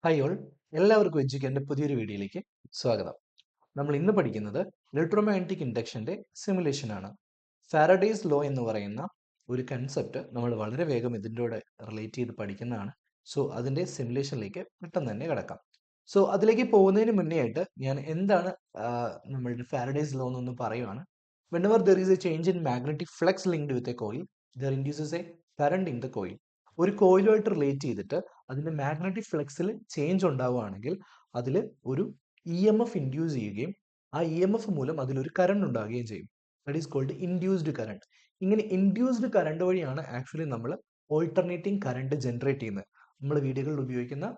Hi all, എല്ലാവർക്കും എഡ്യൂക്കേൻ്റെ പുതിയൊരു വീഡിയോയിലേക്ക് സ്വാഗതം. നമ്മൾ ഇന്ന് പഠിക്കുന്നത് ഇലക്ട്രോമാഗ്നറ്റിക് ഇൻഡക്ഷൻ്റെ സിമുലേഷൻ ആണ്. ഫാരഡേസ് ലോ എന്ന് പറയുന്ന ഒരു കൺസെപ്റ്റ് നമ്മൾ വളരെ വേഗം ഇതിൻ്റെ കൂടെ റിലേറ്റ് ചെയ്ത് പഠിക്കുന്നതാണ്. സോ അതിൻ്റെ സിമുലേഷനിലേക്ക് പെട്ടെന്ന് തന്നെ കിടക്കാം. സോ അതിലേക്ക് പോകുന്നതിന് മുന്നേ ആയിട്ട് ഞാൻ എന്താണ് നമ്മളുടെ ഫാരഡേസ് ലോ എന്നൊന്ന് പറയുവാണ്. Whenever there is a change in magnetic flux linked with a coil, there induces a current in the coil. ഒരു കോയിലുമായിട്ട് റിലേറ്റ് ചെയ്തിട്ട് അതിൻ്റെ മാഗ്നറ്റിക് ഫ്ലക്സിൽ ചേഞ്ച് ഉണ്ടാവുകയാണെങ്കിൽ അതിൽ ഒരു ഇ എം എഫ് ഇൻഡ്യൂസ് ചെയ്യുകയും ആ ഇ എം എഫ് മൂലം അതിലൊരു കറണ്ട് ഉണ്ടാകുകയും ചെയ്യും. That is called induced current. ഇങ്ങനെ ഇൻഡ്യൂസ്ഡ് കറണ്ട് വഴിയാണ് ആക്ച്വലി നമ്മൾ ഓൾട്ടർനേറ്റിംഗ് കറണ്ട് ജനറേറ്റ് ചെയ്യുന്നത്. നമ്മൾ വീടുകളിൽ ഉപയോഗിക്കുന്ന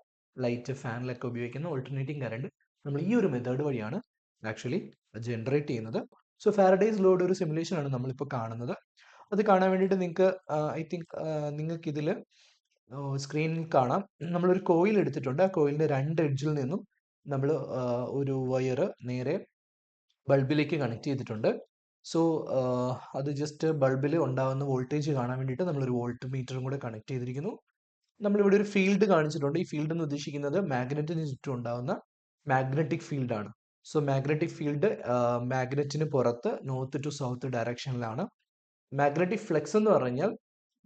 ലൈറ്റ് ഫാനിലൊക്കെ ഉപയോഗിക്കുന്ന ഓൾട്ടർനേറ്റിംഗ് കറണ്ട് നമ്മൾ ഈ ഒരു മെത്തേഡ് വഴിയാണ് ആക്ച്വലി ജനറേറ്റ് ചെയ്യുന്നത്. സോ ഫാരഡേസ് ലോയുടെ ഒരു സിമുലേഷൻ ആണ് നമ്മളിപ്പോൾ കാണുന്നത്. അത് കാണാൻ വേണ്ടിയിട്ട് നിങ്ങൾക്ക് ഐ തിങ്ക് നിങ്ങൾക്ക് ഇതിൽ സ്ക്രീനിൽ കാണാം. നമ്മളൊരു കോയിൽ എടുത്തിട്ടുണ്ട്. ആ കോയിലിൻ്റെ രണ്ട് എഡ്ജിൽ നിന്നും നമ്മൾ ഒരു വയർ നേരെ ബൾബിലേക്ക് കണക്ട് ചെയ്തിട്ടുണ്ട്. സോ അത് ജസ്റ്റ് ബൾബിൽ ഉണ്ടാകുന്ന വോൾട്ടേജ് കാണാൻ വേണ്ടിയിട്ട് നമ്മളൊരു വോൾട്ട് മീറ്ററും കൂടെ കണക്ട് ചെയ്തിരിക്കുന്നു. നമ്മളിവിടെ ഒരു ഫീൽഡ് കാണിച്ചിട്ടുണ്ട്. ഈ ഫീൽഡ് എന്ന് ഉദ്ദേശിക്കുന്നത് മാഗ്നറ്റിന് ചുറ്റും ഉണ്ടാകുന്ന മാഗ്നറ്റിക് ഫീൽഡ് ആണ്. സോ മാഗ്നറ്റിക് ഫീൽഡ് മാഗ്നറ്റിന് പുറത്ത് നോർത്ത് ടു സൗത്ത് ഡയറക്ഷനിലാണ്. മാഗ്നറ്റിക് ഫ്ലക്സ് എന്ന് പറഞ്ഞാൽ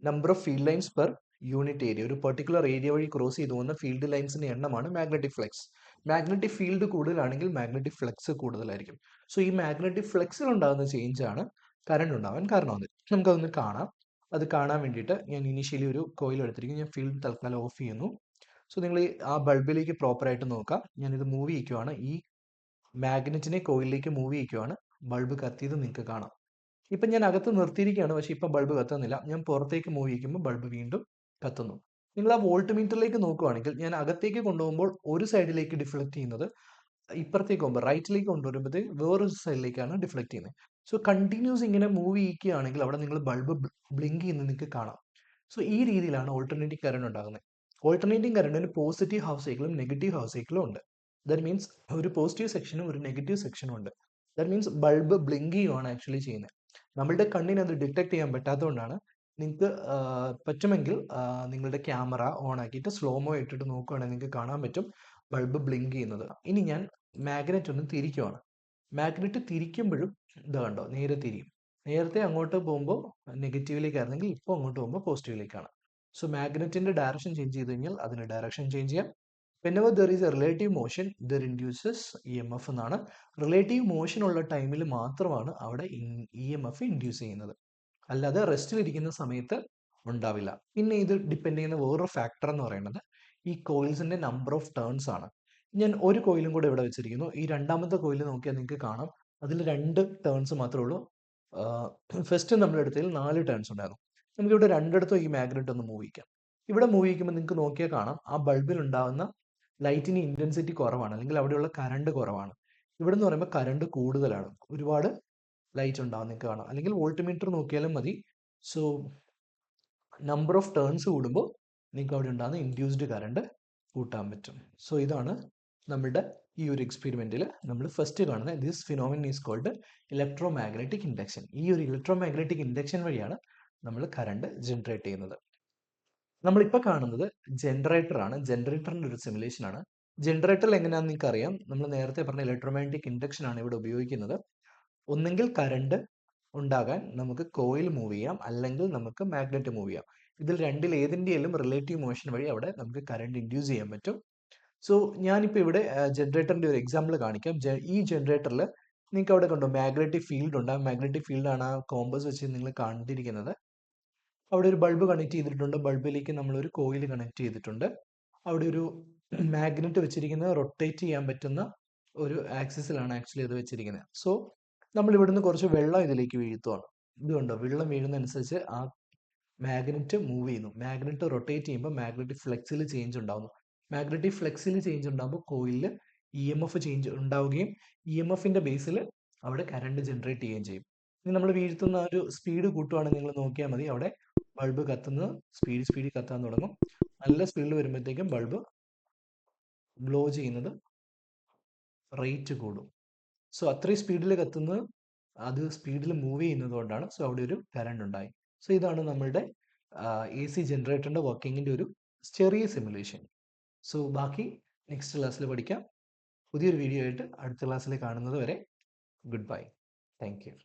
number of field lines per unit area. ഒരു പെർട്ടിക്കുലർ ഏരിയ വഴി ക്രോസ് ചെയ്തു പോകുന്ന ഫീൽഡ് ലൈൻസിന്റെ എണ്ണമാണ് മാഗ്നറ്റിക് ഫ്ലക്സ്. മാഗ്നറ്റിക് ഫീൽഡ് കൂടുതലാണെങ്കിൽ മാഗ്നറ്റിക് ഫ്ലക്സ് കൂടുതലായിരിക്കും. സോ ഈ മാഗ്നറ്റിക് ഫ്ലക്സിൽ ഉണ്ടാകുന്ന ചേഞ്ച് ആണ് കറണ്ട് ഉണ്ടാവാൻ കാരണമാകുന്നത്. നമുക്കതൊന്ന് കാണാം. അത് കാണാൻ വേണ്ടിയിട്ട് ഞാൻ ഇനീഷ്യലി ഒരു കോയിൽ എടുത്തിരിക്കും. ഞാൻ ഫീൽഡ് തൽക്കാലം ഓഫ് ചെയ്യുന്നു. സോ നിങ്ങൾ ആ ബൾബിലേക്ക് പ്രോപ്പറായിട്ട് നോക്കാം. ഞാനിത് മൂവ് ചെയ്യിക്കുവാണ്. ഈ മാഗ്നറ്റിനെ കോയിലിലേക്ക് മൂവ് ചെയ്യിക്കുവാണ്. ബൾബ് കത്തിയത് നിങ്ങൾക്ക് കാണാം. ഇപ്പം ഞാൻ അകത്ത് നിർത്തിയിരിക്കുകയാണ്, പക്ഷേ ഇപ്പം ബൾബ് കത്തുന്നില്ല. ഞാൻ പുറത്തേക്ക് മൂവ് ചെയ്യിക്കുമ്പോൾ ബൾബ് വീണ്ടും കത്തുന്നു. നിങ്ങൾ ആ വോൾട്ട് മീറ്ററിലേക്ക് നോക്കുകയാണെങ്കിൽ ഞാൻ അകത്തേക്ക് കൊണ്ടുപോകുമ്പോൾ ഒരു സൈഡിലേക്ക് ഡിഫ്ലക്ട് ചെയ്യുന്നത്, ഇപ്പുറത്തേക്ക് പോകുമ്പോൾ റൈറ്റിലേക്ക് കൊണ്ടുവരുമ്പോഴത്തേക്ക് വേറൊരു സൈഡിലേക്കാണ് ഡിഫ്ലക്ട് ചെയ്യുന്നത്. സോ കണ്ടിന്യൂസ് ഇങ്ങനെ മൂവ് ചെയ്യിക്കുകയാണെങ്കിൽ അവിടെ നിങ്ങൾ ബൾബ് ബ്ലിങ്ക് ചെയ്യുന്നത് നിങ്ങൾക്ക് കാണാം. സോ ഈ രീതിയിലാണ് ഓൾട്ടർനേറ്റിംഗ് കറണ്ട് ഉണ്ടാകുന്നത്. ഓൾട്ടർനേറ്റിംഗ് കറണ്ടിന് പോസിറ്റീവ് ഹാഫ് സൈക്കിളും നെഗറ്റീവ് ഹാഫ് സൈക്കിളും ഉണ്ട്. ദാറ്റ് മീൻസ് ഒരു പോസിറ്റീവ് സെക്ഷനും ഒരു നെഗറ്റീവ് സെക്ഷനും ഉണ്ട്. ദാറ്റ് മീൻസ് ബൾബ് ബ്ലിങ്ക് ചെയ്യുകയാണ് ആക്ച്വലി ചെയ്യുന്നത്. നമ്മളുടെ കണ്ണിന് അത് ഡിറ്റക്ട് ചെയ്യാൻ പറ്റാത്തതുകൊണ്ടാണ്. നിങ്ങൾക്ക് പറ്റുമെങ്കിൽ നിങ്ങളുടെ ക്യാമറ ഓൺ ആക്കിയിട്ട് സ്ലോമോ ഇട്ടിട്ട് നോക്കുകയാണെങ്കിൽ നിങ്ങൾക്ക് കാണാൻ പറ്റും ബൾബ് ബ്ലിങ്ക് ചെയ്യുന്നത്. ഇനി ഞാൻ മാഗ്നറ്റ് ഒന്ന് തിരിക്കുവാണ്. മാഗ്നറ്റ് തിരിക്കുമ്പോഴും ഇത് കണ്ടോ, നേരെ തിരിയും. നേരത്തെ അങ്ങോട്ട് പോകുമ്പോൾ നെഗറ്റീവിലേക്കായിരുന്നെങ്കിൽ ഇപ്പോൾ അങ്ങോട്ട് പോകുമ്പോൾ പോസിറ്റീവിലേക്കാണ്. സോ മാഗ്നറ്റിന്റെ ഡയറക്ഷൻ ചേഞ്ച് ചെയ്ത് കഴിഞ്ഞാൽ അതിന് ഡയറക്ഷൻ ചേഞ്ച് ചെയ്യാം. whenever there is a relative motion there induces EMF എന്നാണ്. റിലേറ്റീവ് മോഷൻ ഉള്ള ടൈമിൽ മാത്രമാണ് അവിടെ EMF ഇൻഡ്യൂസ് ചെയ്യുന്നത്. അല്ലാതെ റെസ്റ്റിലിരിക്കുന്ന സമയത്ത് ഉണ്ടാവില്ല. പിന്നെ ഇത് ഡിപ്പെൻഡ് ചെയ്യുന്ന വേറൊരു ഫാക്ടർ എന്ന് പറയുന്നത് ഈ കോയിൽസിന്റെ നമ്പർ ഓഫ് ടേൺസ് ആണ്. ഞാൻ ഒരു കോയിലും കൂടെ ഇവിടെ വെച്ചിരിക്കുന്നു. ഈ രണ്ടാമത്തെ കോയിൽ നോക്കിയാൽ നിങ്ങൾക്ക് കാണാം അതിൽ 2 ടേൺസ് മാത്രമേ ഉള്ളൂ. ഫസ്റ്റ് നമ്മൾ എടുത്തതിൽ 4 ടേൺസ് ഉണ്ടായിരുന്നു. നമുക്കിവിടെ രണ്ടിടത്തും ഈ മാഗ്നറ്റ് ഒന്ന് മൂവ് ചെയ്യിക്കാം. ഇവിടെ മൂവ് ചെയ്യിക്കുമ്പോൾ നിങ്ങൾക്ക് നോക്കിയാൽ കാണാം ആ ബൾബിൽ ഉണ്ടാകുന്ന ലൈറ്റിന് ഇന്റൻസിറ്റി കുറവാണ്, അല്ലെങ്കിൽ അവിടെയുള്ള കറണ്ട് കുറവാണ്. ഇവിടെ എന്ന് പറയുമ്പോൾ കറണ്ട് കൂടുതലാണ്. ഒരുപാട് ലൈറ്റ് ഉണ്ടാവും നിങ്ങൾക്ക് കാണാം. അല്ലെങ്കിൽ വോൾട്ട് മീറ്റർ നോക്കിയാലും മതി. സോ നമ്പർ ഓഫ് ടേൺസ് കൂടുമ്പോൾ നിങ്ങൾക്ക് അവിടെ ഉണ്ടാകുന്ന ഇൻഡ്യൂസ്ഡ് കറണ്ട് കൂട്ടാൻ പറ്റും. സോ ഇതാണ് നമ്മുടെ ഈ ഒരു എക്സ്പെരിമെന്റിൽ നമ്മൾ ഫസ്റ്റ് കാണുന്ന this phenomenon is called electromagnetic induction. ഈ ഒരു ഇലക്ട്രോ മാഗ്നറ്റിക് ഇൻഡക്ഷൻ വഴിയാണ് നമ്മൾ കറണ്ട് ജനറേറ്റ് ചെയ്യുന്നത്. നമ്മളിപ്പോൾ കാണുന്നത് ജനറേറ്റർ ആണ്. ജനറേറ്ററിന്റെ ഒരു സിമുലേഷൻ ആണ്. ജനറേറ്ററിൽ എങ്ങനെയാണെന്ന് നിങ്ങൾക്ക് അറിയാം. നമ്മൾ നേരത്തെ പറഞ്ഞ ഇലക്ട്രോമാഗ്നറ്റിക് ഇൻഡക്ഷൻ ആണ് ഇവിടെ ഉപയോഗിക്കുന്നത്. ഒന്നെങ്കിൽ കറണ്ട് ഉണ്ടാകാൻ നമുക്ക് കോയിൽ മൂവ് ചെയ്യാം, അല്ലെങ്കിൽ നമുക്ക് മാഗ്നറ്റ് മൂവ് ചെയ്യാം. ഇതിൽ രണ്ടിൽ ഏതിൻ്റെയും റിലേറ്റീവ് മോഷൻ വഴി അവിടെ നമുക്ക് കറണ്ട് ഇൻഡ്യൂസ് ചെയ്യാൻ പറ്റും. സോ ഞാനിപ്പോൾ ഇവിടെ ജനറേറ്ററിന്റെ ഒരു എക്സാമ്പിൾ കാണിക്കാം. ഈ ജനറേറ്ററിൽ നിങ്ങൾക്ക് അവിടെ കണ്ടോ മാഗ്നറ്റിക് ഫീൽഡ് ഉണ്ട്. ആ മാഗ്നറ്റിക് ഫീൽഡാണ് ആ കോമ്പസ് വെച്ച് നിങ്ങൾ കണ്ടിരിക്കുന്നത്. അവിടെ ഒരു ബൾബ് കണക്ട് ചെയ്തിട്ടുണ്ട്. ബൾബിലേക്ക് നമ്മളൊരു കോയിൽ കണക്ട് ചെയ്തിട്ടുണ്ട്. അവിടെ ഒരു മാഗ്നറ്റ് വെച്ചിരിക്കുന്നത് റൊട്ടേറ്റ് ചെയ്യാൻ പറ്റുന്ന ഒരു ആക്സിസിലാണ് ആക്ച്വലി അത് വെച്ചിരിക്കുന്നത്. സോ നമ്മൾ ഇവിടുന്ന് കുറച്ച് വെള്ളം ഇതിലേക്ക് വീഴ്ത്തുവാണ്. ഇതുകൊണ്ടോ വെള്ളം വീഴുന്നതനുസരിച്ച് ആ മാഗ്നറ്റ് മൂവ് ചെയ്യുന്നു. മാഗ്നറ്റ് റൊട്ടേറ്റ് ചെയ്യുമ്പോൾ മാഗ്നറ്റിക് ഫ്ലെക്സിൽ ചേഞ്ച് ഉണ്ടാകുന്നു. മാഗ്നറ്റിക് ഫ്ലെക്സിൽ ചേഞ്ച് ഉണ്ടാകുമ്പോൾ കോയിലിൽ EMF ചേഞ്ച് ഉണ്ടാവുകയും EMFന്റെ ബേസിൽ അവിടെ കറണ്ട് ജനറേറ്റ് ചെയ്യുകയും ചെയ്യും. ഇനി നമ്മൾ വീഴ്ത്തുന്ന ഒരു സ്പീഡ് കൂട്ടുവാണെങ്കിൽ നിങ്ങൾ നോക്കിയാൽ മതി. അവിടെ ബൾബ് കത്തുന്നത് സ്പീഡിൽ കത്താൻ തുടങ്ങും. നല്ല സ്പീഡിൽ വരുമ്പോഴത്തേക്കും ബൾബ് ഗ്ലോ ചെയ്യുന്നത് റേറ്റ് കൂടും. സോ അത്രയും സ്പീഡിൽ കത്തുന്നത് അത് സ്പീഡിൽ മൂവ് ചെയ്യുന്നത് കൊണ്ടാണ്. സോ അവിടെ ഒരു കറണ്ട് ഉണ്ടായി. സോ ഇതാണ് നമ്മളുടെ AC ജനറേറ്ററിന്റെ വർക്കിങ്ങിന്റെ ഒരു ചെറിയ സിമുലേഷൻ. സോ ബാക്കി നെക്സ്റ്റ് ക്ലാസ്സിൽ പഠിക്കാം. പുതിയൊരു വീഡിയോ ആയിട്ട് അടുത്ത ക്ലാസ്സിൽ കാണുന്നത് വരെ ഗുഡ് ബൈ. Thank you.